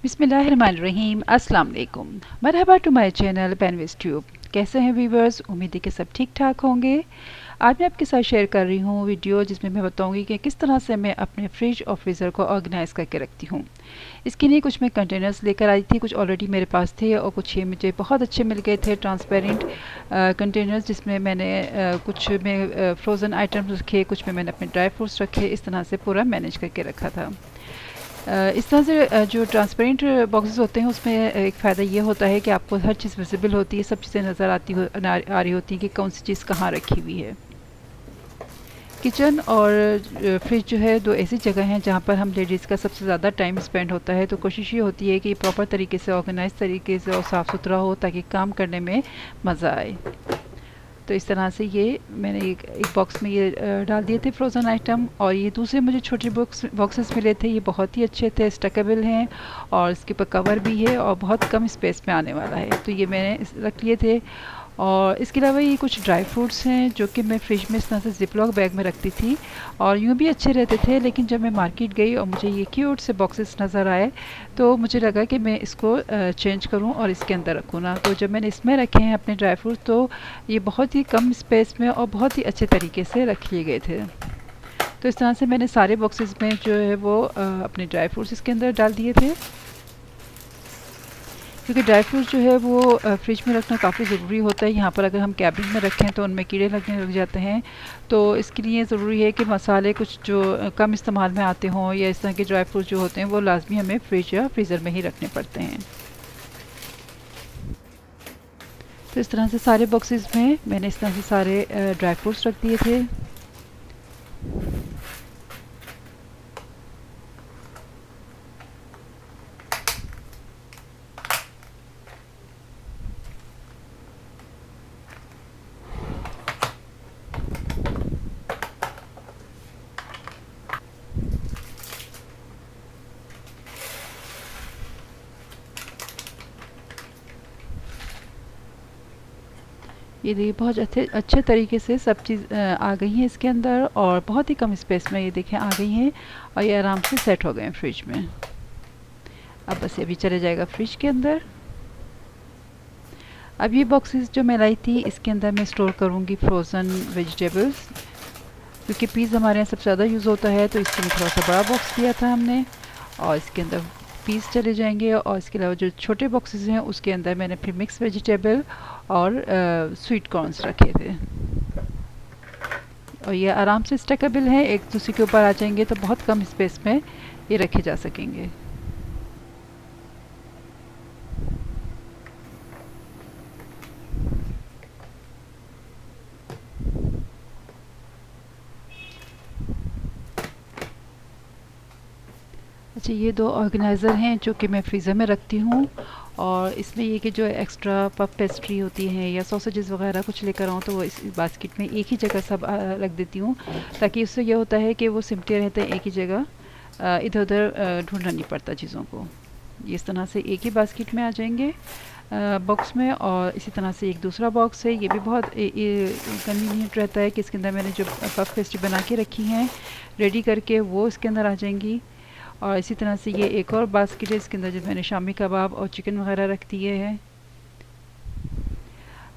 बिस्मिल्लाहिर्रहमानिर्रहीम। अस्सलाम वालेकुम। मरहबा टू माय चैनल पेनविस ट्यूब। कैसे हैं व्यूवर्स? उम्मीद है कि सब ठीक ठाक होंगे। आज मैं आपके साथ शेयर कर रही हूँ वीडियो जिसमें मैं बताऊंगी कि किस तरह से मैं अपने फ्रिज और फ्रीज़र को ऑर्गेनाइज़ करके रखती हूँ। इसके लिए कुछ मैं कंटेनर्स लेकर आई थी, कुछ ऑलरेडी मेरे पास थे और कुछ ये मुझे बहुत अच्छे मिल गए थे ट्रांसपेरेंट कंटेनर्स, जिसमें मैंने कुछ में फ्रोज़न आइटम्स रखे, कुछ में मैंने अपने ड्राई फ्रूट्स रखे। इस तरह से पूरा मैनेज करके रखा था। इस तरह से जो ट्रांसपेरेंट बॉक्सेस होते हैं उसमें एक फ़ायदा ये होता है कि आपको हर चीज़ विजिबल होती है, सब चीज़ें नज़र आ रही होती हैं कि कौन सी चीज़ कहाँ रखी हुई है। किचन और फ्रिज जो है दो ऐसी जगह हैं जहाँ पर हम लेडीज़ का सबसे ज़्यादा टाइम स्पेंड होता है, तो कोशिश ये होती है कि प्रॉपर तरीके से ऑर्गेनाइज तरीके से और साफ़ सुथरा हो ताकि काम करने में मज़ा आए। तो इस तरह से ये मैंने एक बॉक्स में ये डाल दिए थे फ्रोज़न आइटम, और ये दूसरे मुझे छोटे बॉक्सेस मिले थे। ये बहुत ही अच्छे थे, स्टकेबल हैं और इसके ऊपर कवर भी है और बहुत कम स्पेस में आने वाला है, तो ये मैंने रख लिए थे। और इसके अलावा ये कुछ ड्राई फ्रूट्स हैं जो कि मैं फ्रिज में इस तरह से ज़िपलॉक बैग में रखती थी और यूँ भी अच्छे रहते थे, लेकिन जब मैं मार्केट गई और मुझे ये क्यूट से बॉक्सेस नज़र आए तो मुझे लगा कि मैं इसको चेंज करूं और इसके अंदर रखूं ना। तो जब मैंने इसमें रखे हैं अपने ड्राई फ्रूट, तो ये बहुत ही कम स्पेस में और बहुत ही अच्छे तरीके से रख लिए गए थे। तो इस तरह से मैंने सारे बॉक्सेस में जो है वो अपने ड्राई फ्रूट्स इसके अंदर डाल दिए थे, क्योंकि ड्राई फ्रूट जो है वो फ्रिज में रखना काफ़ी ज़रूरी होता है। यहाँ पर अगर हम कैबिन में रखें तो उनमें कीड़े लगने लग जाते हैं, तो इसके लिए ज़रूरी है कि मसाले कुछ जो कम इस्तेमाल में आते हों या इस तरह के ड्राई फ्रूट जो होते हैं वो लाजमी हमें फ्रिज या फ्रीज़र में ही रखने पड़ते हैं। तो इस तरह से सारे बॉक्सेस में मैंने इस तरह से सारे ड्राई फ्रूट्स रख दिए थे। ये देखिए बहुत अच्छे तरीके से सब चीज़ आ गई हैं इसके अंदर और बहुत ही कम स्पेस में ये देखें आ गई हैं और ये आराम से सेट हो गए हैं फ्रिज में। अब बस ये भी चले जाएगा फ्रिज के अंदर। अब ये बॉक्सेस जो मैं लाई थी इसके अंदर मैं स्टोर करूँगी फ्रोज़न वेजिटेबल्स, क्योंकि पीस हमारे यहाँ सबसे ज़्यादा यूज़ होता है, तो इसके लिए थोड़ा सा बड़ा बॉक्स लिया था हमने और इसके अंदर पीस चले जाएंगे। और इसके अलावा जो छोटे बॉक्सेस हैं उसके अंदर मैंने फिर मिक्स वेजिटेबल और स्वीट कॉर्नस रखे थे, और ये आराम से स्टैकेबल है, एक दूसरे के ऊपर आ जाएंगे, तो बहुत कम स्पेस में ये रखे जा सकेंगे। अच्छा, ये दो ऑर्गेनाइज़र हैं जो कि मैं फ्रीज़र में रखती हूँ, और इसमें ये कि जो एक्स्ट्रा पफ पेस्ट्री होती हैं या सॉसेजेस वगैरह कुछ लेकर आऊँ तो वो इस बास्केट में एक ही जगह सब रख देती हूँ, ताकि उससे ये होता है कि वो सिमटे रहते हैं एक ही जगह, इधर उधर ढूंढना नहीं पड़ता चीज़ों को। ये इस तरह से एक ही बास्केट में आ जाएंगे बॉक्स में। और इसी तरह से एक दूसरा बॉक्स है, ये भी बहुत कन्वीनियंट रहता है कि इसके अंदर मैंने जो पफ पेस्ट्री बना के रखी हैं रेडी करके वो इसके अंदर आ जाएंगी। और इसी तरह से ये एक और बास्केट है, इसके अंदर जो मैंने शामी कबाब और चिकन वगैरह रख दिए हैं।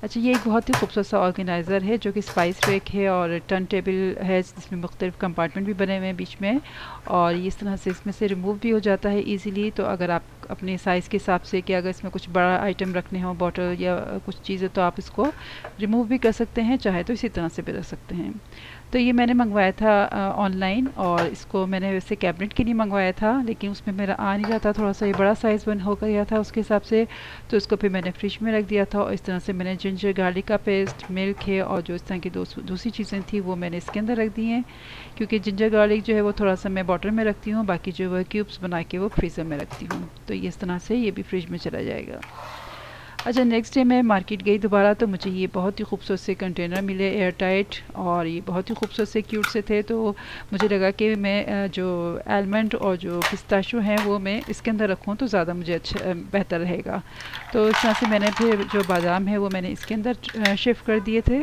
अच्छा, ये एक बहुत ही खूबसूरत सा ऑर्गेनाइज़र है जो कि स्पाइस रैक है और टर्न टेबल है, जिसमें मुख्तलिफ कंपार्टमेंट भी बने हुए हैं बीच में, और ये इस तरह से इसमें से रिमूव भी हो जाता है ईज़िली। तो अगर आप अपने साइज़ के हिसाब से कि अगर इसमें कुछ बड़ा आइटम रखने हो, बॉटल या कुछ चीज़ें, तो आप इसको रिमूव भी कर सकते हैं, चाहे तो इसी तरह से भी रख सकते हैं। तो ये मैंने मंगवाया था ऑनलाइन, और इसको मैंने वैसे कैबिनेट के लिए मंगवाया था, लेकिन उसमें मेरा आ नहीं रहा था, थोड़ा सा ये बड़ा साइज़ बन हो गया था उसके हिसाब से, तो इसको फिर मैंने फ्रिज में रख दिया था। और इस तरह से मैंने जिंजर गार्लिक का पेस्ट, मिल्क है और जो इस तरह की दूसरी चीज़ें थी वो मैंने इसके अंदर रख दी हैं, क्योंकि जिंजर गार्लिक जो है वो थोड़ा सा मैं बॉटल में रखती हूँ, बाकी जो है क्यूब्स बना के वो फ्रीज़र में रखती हूँ। तो ये इस तरह से ये भी फ्रिज में चला जाएगा। अच्छा, नेक्स्ट डे मैं मार्केट गई दोबारा, तो मुझे ये बहुत ही खूबसूरत से कंटेनर मिले एयर टाइट, और ये बहुत ही खूबसूरत से क्यूट से थे, तो मुझे लगा कि मैं जो आलमंड और जो पिस्ताशो हैं वो मैं इसके अंदर रखूँ तो ज़्यादा मुझे अच्छा बेहतर रहेगा। तो इस तरह से मैंने फिर जो बादाम है वो मैंने इसके अंदर शिफ्ट कर दिए थे,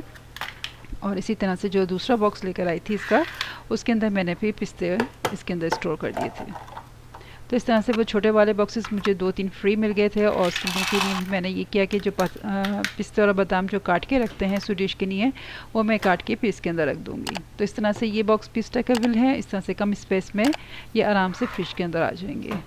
और इसी तरह से जो दूसरा बॉक्स लेकर आई थी इसका, उसके अंदर मैंने फिर पिस्ते इसके अंदर स्टोर कर दिए थे। तो इस तरह से वो छोटे वाले बॉक्सेस मुझे 2-3 फ्री मिल गए थे और उसके लिए मैंने ये किया कि जो पिस्ता और बादाम जो काट के रखते हैं स्वीट डिश के लिए, वो मैं काट के पीस के अंदर रख दूँगी। तो इस तरह से ये बॉक्स भी स्टैकेबल है, इस तरह से कम स्पेस में ये आराम से फ्रिज के अंदर आ जाएंगे।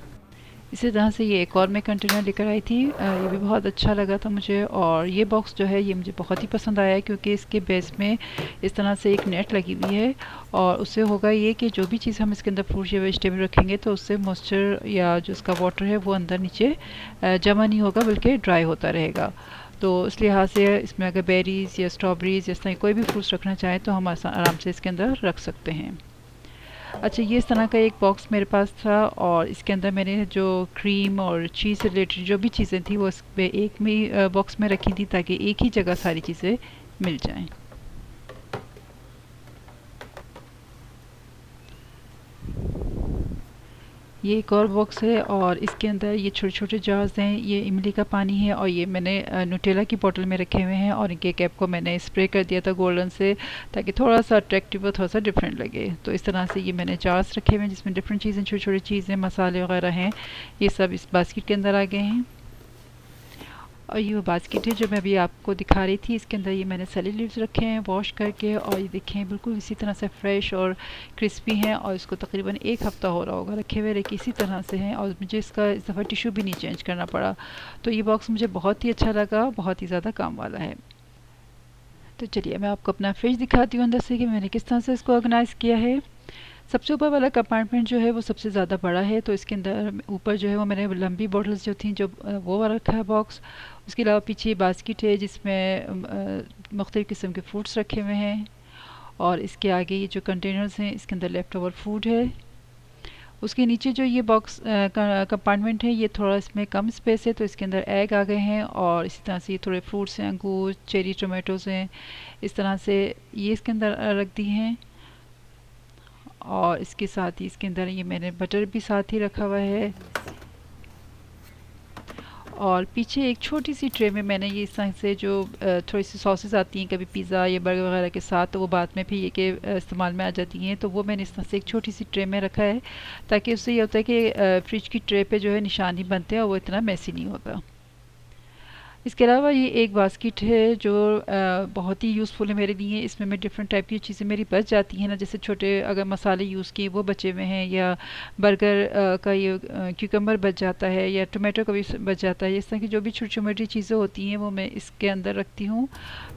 इसी तरह से ये एक और मैं कंटेनर लेकर आई थी, ये भी बहुत अच्छा लगा था मुझे। और ये बॉक्स जो है ये मुझे बहुत ही पसंद आया है, क्योंकि इसके बेस में इस तरह से एक नेट लगी हुई है और उससे होगा ये कि जो भी चीज़ हम इसके अंदर फ्रूट या वेजिटेबल रखेंगे तो उससे मॉइस्चर या जो उसका वाटर है वो अंदर नीचे जमा नहीं होगा, बल्कि ड्राई होता रहेगा। तो इस लिहाज से इसमें अगर बेरीज़ या स्ट्रॉबेरीज़ इस तरह कोई भी फ्रूट्स रखना चाहें तो हम आराम से इसके अंदर रख सकते हैं। अच्छा, ये इस तरह का एक बॉक्स मेरे पास था और इसके अंदर मैंने जो क्रीम और चीज़ से रिलेटेड जो भी चीज़ें थी वो इस पे एक में बॉक्स में रखी थी, ताकि एक ही जगह सारी चीज़ें मिल जाएं। ये एक और बॉक्स है और इसके अंदर ये छोटे छोटे जार्स हैं, ये इमली का पानी है और ये मैंने न्यूटेला की बोतल में रखे हुए हैं और इनके कैप को मैंने स्प्रे कर दिया था गोल्डन से, ताकि थोड़ा सा अट्रैक्टिव और थोड़ा सा डिफरेंट लगे। तो इस तरह से ये मैंने जार्स रखे हुए हैं जिसमें डिफरेंट चीज़ें, छोटी छोटी चीज़ें, मसाले वगैरह हैं, ये सब इस बास्केट के अंदर आ गए हैं। और ये वो बास्केट है जो मैं अभी आपको दिखा रही थी, इसके अंदर ये मैंने सैलेड लीव्स रखे हैं वॉश करके, और ये देखें बिल्कुल इसी तरह से फ्रेश और क्रिस्पी हैं और इसको तकरीबन 1 हफ़्ता हो रहा होगा रखे हुए, लेकिन इसी तरह से हैं और मुझे इसका इस दफ़ा टिशू भी नहीं चेंज करना पड़ा। तो ये बॉक्स मुझे बहुत ही अच्छा लगा, बहुत ही ज़्यादा काम वाला है। तो चलिए मैं आपको अपना फ्रिज दिखाती हूँ अंदर से कि मैंने किस तरह से इसको ऑर्गेनाइज़ किया है। सबसे ऊपर वाला कंपार्टमेंट जो है वो सबसे ज़्यादा बड़ा है, तो इसके अंदर ऊपर जो है वो मैंने लंबी बॉटल्स जो थी जो वो वाला रखा है बॉक्स। उसके अलावा पीछे बास्केट है जिसमें मुख्तलिफ़ किस्म के फ्रूट्स रखे हुए हैं और इसके आगे ये जो कंटेनर्स हैं इसके अंदर लेफ़्ट ओवर फूड है। उसके नीचे जो ये बॉक्स कंपार्टमेंट है ये थोड़ा इसमें कम स्पेस है, तो इसके अंदर एग आ गए हैं और इसी तरह से ये थोड़े फ्रूट्स हैं, अंगूर, चेरी, टोमेटोज़ हैं, इस तरह से ये इसके अंदर रख दी हैं। और इसके साथ ही इसके अंदर ये मैंने बटर भी साथ ही रखा हुआ है और पीछे एक छोटी सी ट्रे में मैंने ये इस तरह से जो थोड़ी सी सॉसेस आती हैं कभी पिज़्ज़ा या बर्गर वगैरह के साथ, तो वो बाद में भी ये के इस्तेमाल में आ जाती हैं, तो वो मैंने इस तरह से एक छोटी सी ट्रे में रखा है, ताकि उससे ये होता है कि फ्रिज की ट्रे पे जो है निशान ही बनते हैं और वो इतना मैसी नहीं होता। इसके अलावा ये एक बास्केट है जो बहुत ही यूज़फुल है मेरे लिए। इसमें मैं डिफरेंट टाइप की चीज़ें मेरी बच जाती हैं ना, जैसे छोटे अगर मसाले यूज़ किए वो बचे हुए हैं, या बर्गर का ये क्यूकम्बर बच जाता है, या टोमेटो का भी बच जाता है, इस तरह की जो भी छोटी छोटी चीज़ें होती हैं वो मैं इसके अंदर रखती हूँ।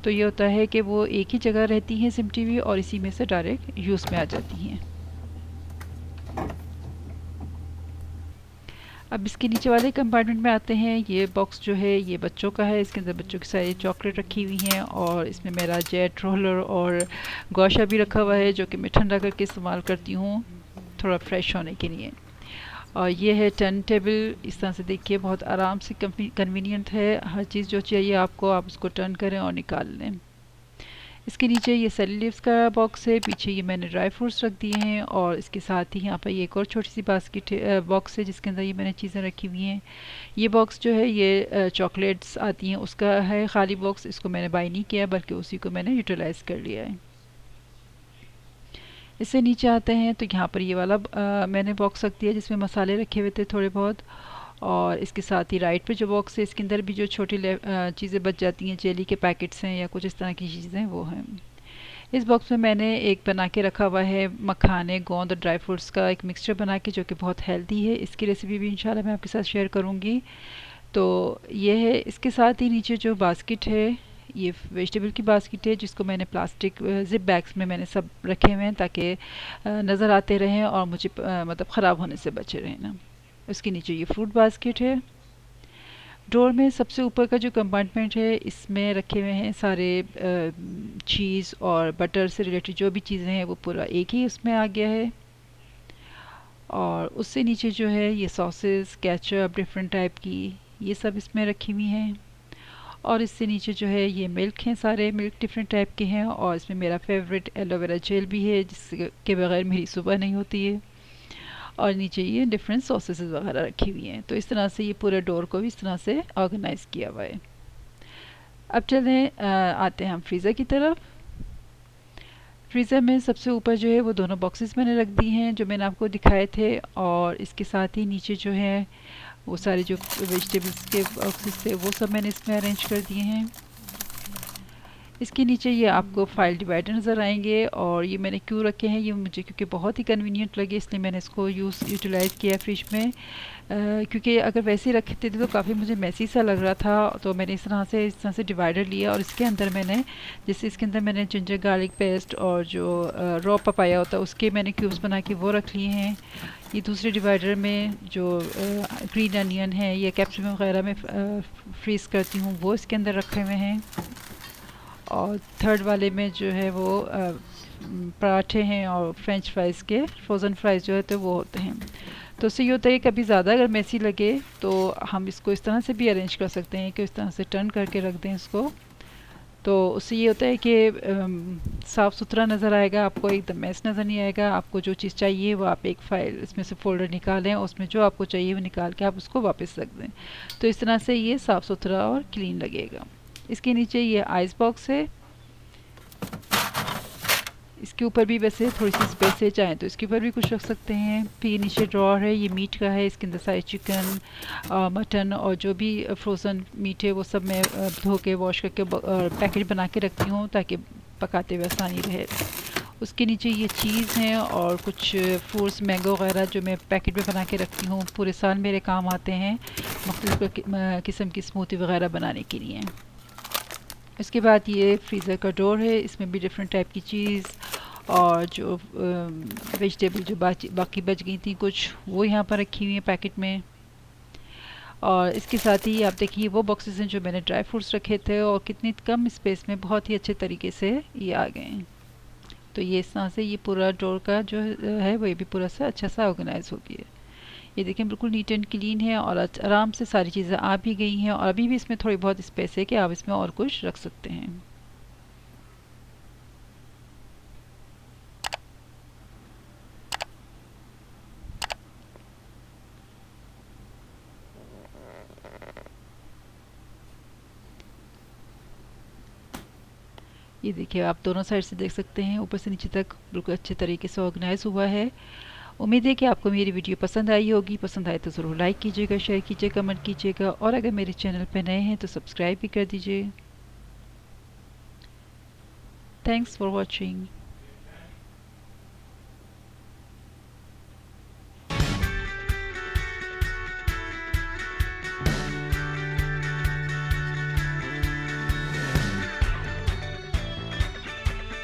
तो ये होता है कि वो एक ही जगह रहती हैं सिमटी हुई और इसी में से डायरेक्ट यूज़ में आ जाती हैं। अब इसके नीचे वाले कंपार्टमेंट में आते हैं। ये बॉक्स जो है ये बच्चों का है, इसके अंदर बच्चों की सारी चॉकलेट रखी हुई हैं और इसमें मेरा जेट रोलर और गौशा भी रखा हुआ है, जो कि मैं ठंडा करके इस्तेमाल करती हूँ थोड़ा फ्रेश होने के लिए। और ये है टर्न टेबल, इस तरह से देखिए बहुत आराम से कन्वीनियंट है, हर चीज़ जो चाहिए आपको आप उसको टर्न करें और निकाल लें। इसके नीचे ये सैलेड लीव्स का बॉक्स है, पीछे ये मैंने ड्राई फ्रूट्स रख दिए हैं और इसके साथ ही यहाँ पर ये एक और छोटी सी बास्केट बॉक्स है जिसके अंदर ये मैंने चीज़ें रखी हुई हैं। ये बॉक्स जो है ये चॉकलेट्स आती हैं उसका है खाली बॉक्स, इसको मैंने बाई नहीं किया बल्कि उसी को मैंने यूटिलाइज़ कर लिया है। इससे नीचे आते हैं तो यहाँ पर ये वाला मैंने बॉक्स रख दिया जिसमें मसाले रखे हुए थे थोड़े बहुत, और इसके साथ ही राइट पे जो बॉक्स है इसके अंदर भी जो छोटी चीज़ें बच जाती हैं, जेली के पैकेट्स हैं या कुछ इस तरह की चीज़ें वो हैं। इस बॉक्स में मैंने एक बना के रखा हुआ है मखाने, गोंद और ड्राई फ्रूट्स का एक मिक्सचर बना के, जो कि बहुत हेल्दी है। इसकी रेसिपी भी इंशाल्लाह मैं आपके साथ शेयर करूँगी। तो ये है, इसके साथ ही नीचे जो बास्केट है ये वेजिटेबल की बास्केट है जिसको मैंने प्लास्टिक ज़िप बैग्स में मैंने सब रखे हुए हैं ताकि नज़र आते रहें और मुझे मतलब ख़राब होने से बचे रहें ना। उसके नीचे ये फ्रूट बास्केट है। डोर में सबसे ऊपर का जो कंपार्टमेंट है इसमें रखे हुए हैं सारे चीज़ और बटर से रिलेटेड जो भी चीज़ें हैं वो पूरा एक ही उसमें आ गया है। और उससे नीचे जो है ये सॉसेस, केचप डिफरेंट टाइप की ये सब इसमें रखी हुई हैं। और इससे नीचे जो है ये मिल्क हैं, सारे मिल्क डिफरेंट टाइप के हैं और इसमें मेरा फेवरेट एलोवेरा जेल भी है जिसके बगैर मेरी सुबह नहीं होती है। और नीचे ये डिफरेंट सॉसेस वगैरह रखी हुई हैं। तो इस तरह से ये पूरे डोर को भी इस तरह से ऑर्गेनाइज़ किया हुआ है। अब चलें आते हैं हम फ्रीज़र की तरफ। फ्रीज़र में सबसे ऊपर जो है वो दोनों बॉक्सेस मैंने रख दी हैं जो मैंने आपको दिखाए थे, और इसके साथ ही नीचे जो है वो सारे जो वेजिटेबल्स के बॉक्सेस थे वो सब मैंने इसमें अरेंज कर दिए हैं। इसके नीचे ये आपको फाइल डिवाइडर नज़र आएंगे, और ये मैंने क्यों रखे हैं, ये मुझे क्योंकि बहुत ही कन्वीनियंट लगे इसलिए मैंने इसको यूटिलाइज़ किया फ्रिज में। क्योंकि अगर वैसे ही रखते थे तो काफ़ी मुझे मैसी सा लग रहा था, तो मैंने इस तरह से डिवाइडर लिया, और इसके अंदर मैंने जैसे इसके अंदर मैंने जिंजर गार्लिक पेस्ट और जो रॉ पपाया होता है उसके मैंने क्यूब्स बना के वो रख लिए हैं। ये दूसरे डिवाइडर में जो ग्रीन अनियन है या कैप्सिकम वगैरह में फ्रीज़ करती हूँ वो इसके अंदर रखे हुए हैं, और थर्ड वाले में जो है वो पराठे हैं और फ्रेंच फ्राइज़ के फ्रोज़न फ्राइज़ जो है तो वो होते हैं। तो उससे ये होता है कि कभी ज़्यादा अगर मैसी लगे तो हम इसको इस तरह से भी अरेंज कर सकते हैं कि इस तरह से टर्न करके रख दें इसको, तो उससे ये होता है कि साफ़ सुथरा नज़र आएगा, आपको एकदम मैस नज़र नहीं आएगा। आपको जो चीज़ चाहिए वो आप एक फ़ाइल इसमें से फ़ोल्डर निकालें, उसमें जो आपको चाहिए वो निकाल के आप उसको वापस रख दें, तो इस तरह से ये साफ़ सुथरा और क्लीन लगेगा। इसके नीचे ये आइस बॉक्स है, इसके ऊपर भी वैसे थोड़ी सी स्पेस है, चाहें तो इसके ऊपर भी कुछ रख सकते हैं। फिर ये नीचे ड्रॉर है, ये मीट का है, इसके अंदर सारे चिकन मटन और जो भी फ्रोज़न मीट है वो सब मैं धो के वॉश करके पैकेट बना के रखती हूँ ताकि पकाते हुए आसानी रहे। उसके नीचे ये चीज़ हैं और कुछ फ्रूट्स मैंगो वगैरह जो मैं पैकेट में बना के रखती हूँ, पूरे साल मेरे काम आते हैं मुख्तलिफ़ किस्म की स्मूदी वगैरह बनाने के लिए। इसके बाद ये फ्रीज़र का डोर है, इसमें भी डिफरेंट टाइप की चीज़ और जो वेजिटेबल जो बाकी बच गई थी कुछ वो यहाँ पर रखी हुई है पैकेट में। और इसके साथ ही आप देखिए वो बॉक्सेस हैं जो मैंने ड्राई फ्रूट्स रखे थे, और कितनी कम स्पेस में बहुत ही अच्छे तरीके से ये आ गए हैं। तो ये इस तरह से ये पूरा डोर का जो है वो ये भी पूरा सा अच्छा सा ऑर्गेनाइज हो गया है। ये देखें बिल्कुल नीट एंड क्लीन है और आराम से सारी चीज़ें आ भी गई हैं, और अभी भी इसमें थोड़ी बहुत स्पेस है कि आप इसमें और कुछ रख सकते हैं। ये देखिए आप दोनों साइड से देख सकते हैं, ऊपर से नीचे तक बिल्कुल अच्छे तरीके से ऑर्गेनाइज हुआ है। उम्मीद है कि आपको मेरी वीडियो पसंद आई होगी। पसंद आए तो ज़रूर लाइक कीजिएगा, शेयर कीजिएगा, कमेंट कीजिएगा, और अगर मेरे चैनल पर नए हैं तो सब्सक्राइब भी कर दीजिए। Thanks for watching.